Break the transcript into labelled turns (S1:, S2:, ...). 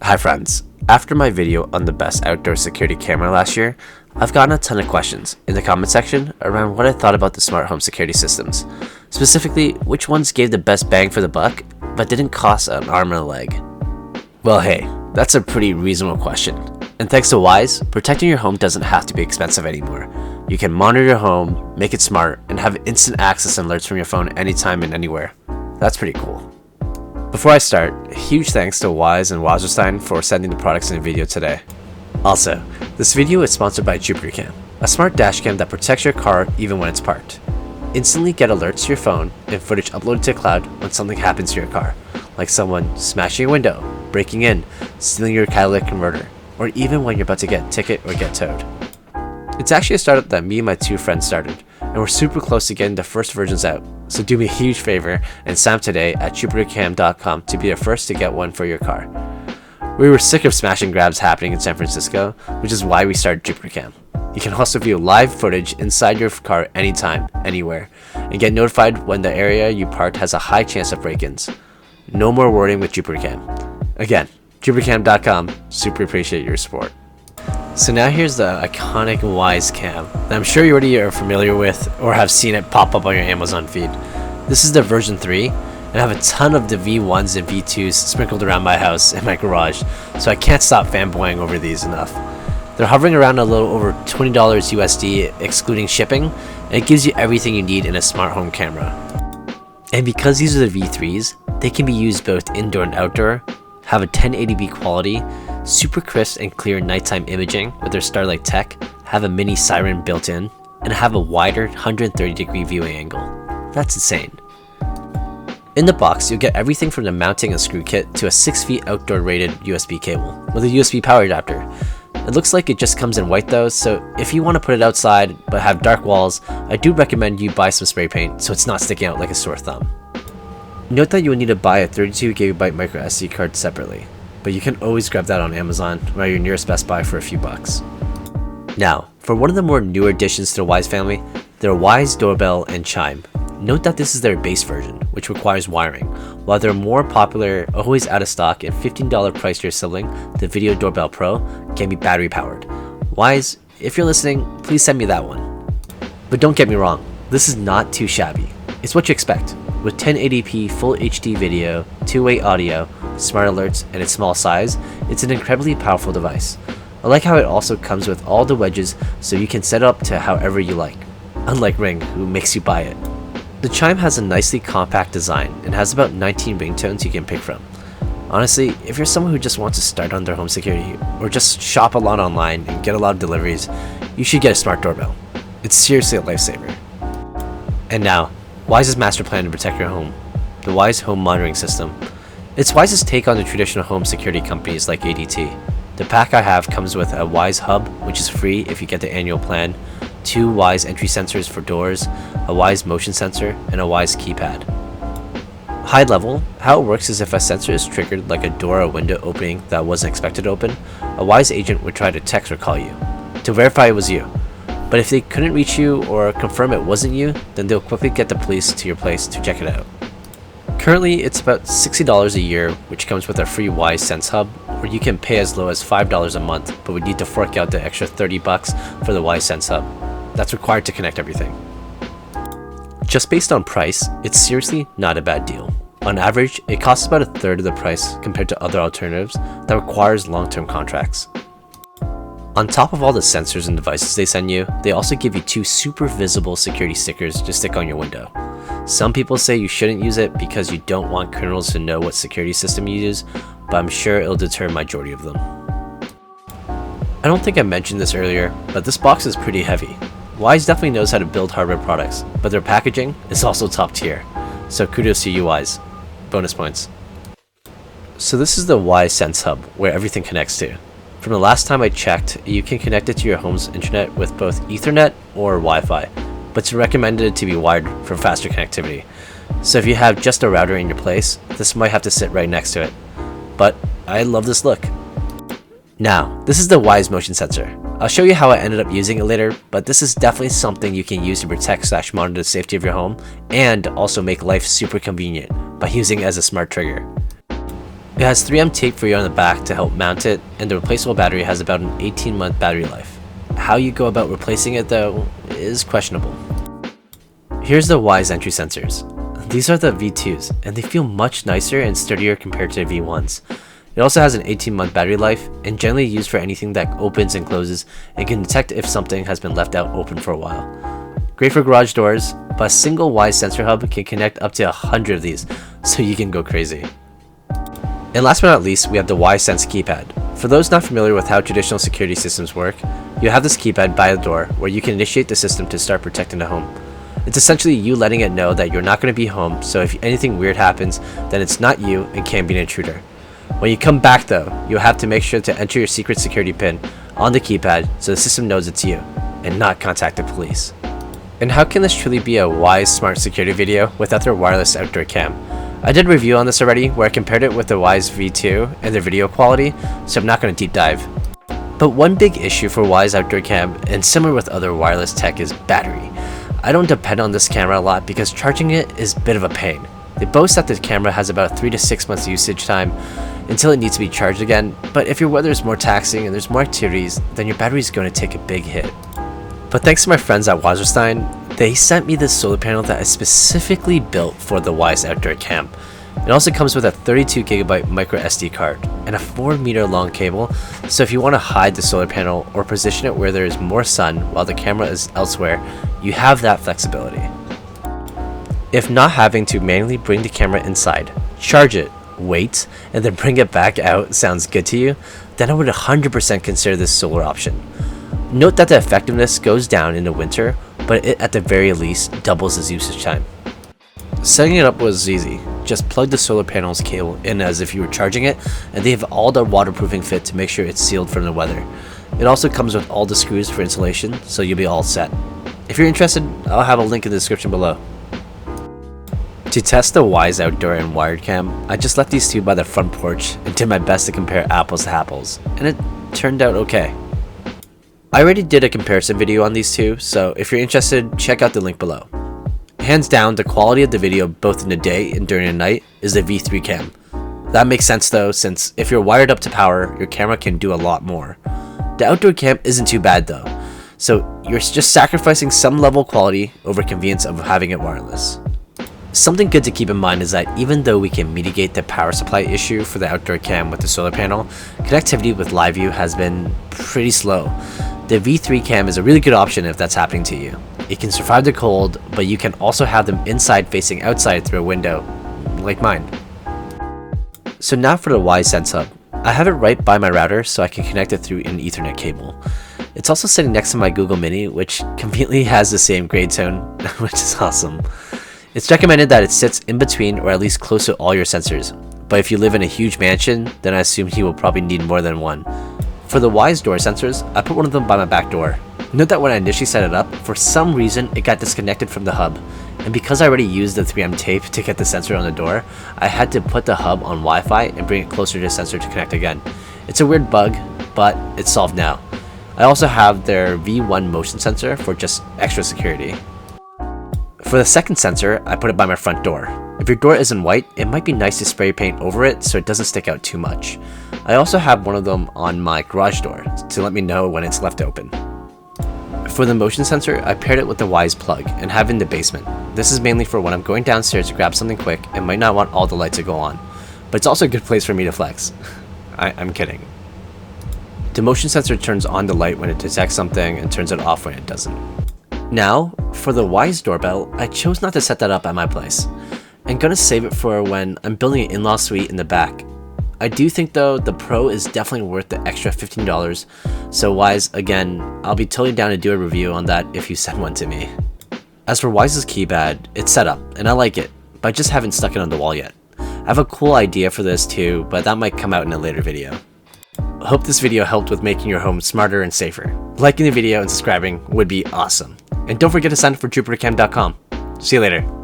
S1: Hi friends, after my video on the best outdoor security camera last year, I've gotten a ton of questions in the comment section around what I thought about the smart home security systems. Specifically, which ones gave the best bang for the buck, but didn't cost an arm and a leg. Well hey, that's a pretty reasonable question. And thanks to Wyze, protecting your home doesn't have to be expensive anymore. You can monitor your home, make it smart, and have instant access and alerts from your phone anytime and anywhere. That's pretty cool. Before I start, a huge thanks to Wyze and Wasserstein for sending the products in the video today. Also, this video is sponsored by Jupitercam, a smart dashcam that protects your car even when it's parked. Instantly get alerts to your phone and footage uploaded to the cloud when something happens to your car, like someone smashing a window, breaking in, stealing your catalytic converter, or even when you're about to get a ticket or get towed. It's actually a startup that me and my two friends started, and we're super close to getting the first versions out, so do me a huge favor and sign up today at Jupitercam.com to be the first to get one for your car. We were sick of smash and grabs happening in San Francisco, which is why we started Jupitercam. You can also view live footage inside your car anytime, anywhere, and get notified when the area you parked has a high chance of break-ins. No more worrying with Jupitercam. Again, Jupitercam.com, super appreciate your support. So now here's the iconic Wyze Cam that I'm sure you already are familiar with or have seen it pop up on your Amazon feed. This is the version 3, and I have a ton of the V1s and V2s sprinkled around my house and my garage, so I can't stop fanboying over these enough. They're hovering around a little over $20 USD excluding shipping, and it gives you everything you need in a smart home camera. And because these are the V3s, they can be used both indoor and outdoor, have a 1080p quality, super crisp and clear nighttime imaging with their Starlight tech, have a mini siren built in, and have a wider 130-degree viewing angle. That's insane. In the box, you'll get everything from the mounting and screw kit to a 6 feet outdoor rated USB cable with a USB power adapter. It looks like it just comes in white though, so if you want to put it outside but have dark walls, I do recommend you buy some spray paint so it's not sticking out like a sore thumb. Note that you will need to buy a 32GB micro SD card separately, but you can always grab that on Amazon or your nearest Best Buy for a few bucks. Now, for one of the more newer additions to the Wyze family, their Wyze Doorbell and Chime. Note that this is their base version, which requires wiring, while their more popular, always out of stock and $15 price to your sibling, the Video Doorbell Pro, can be battery powered. Wyze, if you're listening, please send me that one. But don't get me wrong, this is not too shabby. It's what you expect. With 1080p full HD video, two-way audio, smart alerts, and its small size, it's an incredibly powerful device. I like how it also comes with all the wedges so you can set it up to however you like, unlike Ring, who makes you buy it. The Chime has a nicely compact design and has about 19 ringtones you can pick from. Honestly, if you're someone who just wants to start on their home security, or just shop a lot online and get a lot of deliveries, you should get a smart doorbell. It's seriously a lifesaver. And now, Wyze's master plan to protect your home, the Wyze Home Monitoring System. It's Wyze's take on the traditional home security companies like ADT. The pack I have comes with a Wyze Hub, which is free if you get the annual plan, 2 Wyze entry sensors for doors, a Wyze motion sensor, and a Wyze Keypad. High level, how it works is if a sensor is triggered like a door or window opening that wasn't expected to open, a Wyze agent would try to text or call you to verify it was you. But if they couldn't reach you or confirm it wasn't you, then they'll quickly get the police to your place to check it out. Currently, it's about $60 a year, which comes with a free Wyze Sense Hub, or you can pay as low as $5 a month, but would need to fork out the extra $30 for the Wyze Sense Hub. That's required to connect everything. Just based on price, it's seriously not a bad deal. On average, it costs about a third of the price compared to other alternatives that requires long-term contracts. On top of all the sensors and devices they send you, they also give you 2 super visible security stickers to stick on your window. Some people say you shouldn't use it because you don't want criminals to know what security system you use, but I'm sure it'll deter a majority of them. I don't think I mentioned this earlier, but this box is pretty heavy. Wyze definitely knows how to build hardware products, but their packaging is also top tier. So kudos to you, Wyze. Bonus points. So this is the Wyze Sense Hub, where everything connects to. From the last time I checked, you can connect it to your home's internet with both Ethernet or Wi-Fi, but it's recommended to be wired for faster connectivity. So if you have just a router in your place, this might have to sit right next to it. But I love this look. Now, this is the Wyze motion sensor. I'll show you how I ended up using it later, but this is definitely something you can use to protect/monitor the safety of your home and also make life super convenient by using it as a smart trigger. It has 3M tape for you on the back to help mount it, and the replaceable battery has about an 18-month battery life. How you go about replacing it though is questionable. Here's the Wyze entry sensors. These are the V2s, and they feel much nicer and sturdier compared to the V1s. It also has an 18-month battery life, and generally used for anything that opens and closes and can detect if something has been left out open for a while. Great for garage doors, but a single Wyze sensor hub can connect up to 100 of these, so you can go crazy. And last but not least, we have the Wyze Sense keypad. For those not familiar with how traditional security systems work, you have this keypad by the door where you can initiate the system to start protecting the home. It's essentially you letting it know that you're not going to be home, so if anything weird happens, then it's not you and can't be an intruder. When you come back though, you'll have to make sure to enter your secret security pin on the keypad so the system knows it's you, and not contact the police. And how can this truly be a Wyze smart security video without their wireless outdoor cam? I did a review on this already where I compared it with the Wyze V2 and their video quality, so I'm not going to deep dive. But one big issue for Wyze outdoor cam, and similar with other wireless tech, is battery. I don't depend on this camera a lot because charging it is a bit of a pain. They boast that the camera has about 3 to 6 months usage time until it needs to be charged again, but if your weather is more taxing and there's more activities, then your battery is going to take a big hit. But thanks to my friends at Wasserstein, they sent me this solar panel that is specifically built for the Wyze outdoor cam. It also comes with a 32GB micro SD card and a 4-meter long cable, so if you want to hide the solar panel or position it where there is more sun while the camera is elsewhere, you have that flexibility. If not having to manually bring the camera inside, charge it, wait, and then bring it back out sounds good to you, then I would 100% consider this solar option. Note that the effectiveness goes down in the winter, but it at the very least doubles its usage time. Setting it up was easy. Just plug the solar panel's cable in as if you were charging it, and they have all the waterproofing fit to make sure it's sealed from the weather. It also comes with all the screws for installation, so you'll be all set. If you're interested, I'll have a link in the description below. To test the Wyze outdoor and wired cam, I just left these two by the front porch and did my best to compare apples to apples, and it turned out okay. I already did a comparison video on these two, so if you're interested, check out the link below. Hands down, the quality of the video both in the day and during the night is the V3 cam. That makes sense though, since if you're wired up to power, your camera can do a lot more. The outdoor cam isn't too bad though, so you're just sacrificing some level of quality over convenience of having it wireless. Something good to keep in mind is that even though we can mitigate the power supply issue for the outdoor cam with the solar panel, connectivity with live view has been pretty slow. The V3 cam is a really good option if that's happening to you. It can survive the cold, but you can also have them inside facing outside through a window, like mine. So now for the Wyze Sense Hub. I have it right by my router so I can connect it through an Ethernet cable. It's also sitting next to my Google Mini, which conveniently has the same gray tone, which is awesome. It's recommended that it sits in between or at least close to all your sensors, but if you live in a huge mansion, then I assume you will probably need more than one. For the Wyze door sensors, I put one of them by my back door. Note that when I initially set it up, for some reason it got disconnected from the hub, and because I already used the 3M tape to get the sensor on the door, I had to put the hub on Wi-Fi and bring it closer to the sensor to connect again. It's a weird bug, but it's solved now. I also have their V1 motion sensor for just extra security. For the second sensor, I put it by my front door. If your door isn't white, it might be nice to spray paint over it so it doesn't stick out too much. I also have one of them on my garage door to let me know when it's left open. For the motion sensor, I paired it with the Wyze Plug and have it in the basement. This is mainly for when I'm going downstairs to grab something quick and might not want all the lights to go on, but it's also a good place for me to flex. I'm kidding. The motion sensor turns on the light when it detects something and turns it off when it doesn't. Now, for the Wyze Doorbell, I chose not to set that up at my place. I'm gonna save it for when I'm building an in-law suite in the back. I do think though the Pro is definitely worth the extra $15, so Wyze, again, I'll be totally down to do a review on that if you send one to me. As for Wyze's keypad, it's set up and I like it, but I just haven't stuck it on the wall yet. I have a cool idea for this too, but that might come out in a later video. I hope this video helped with making your home smarter and safer. Liking the video and subscribing would be awesome. And don't forget to sign up for Jupitercam.com. See you later.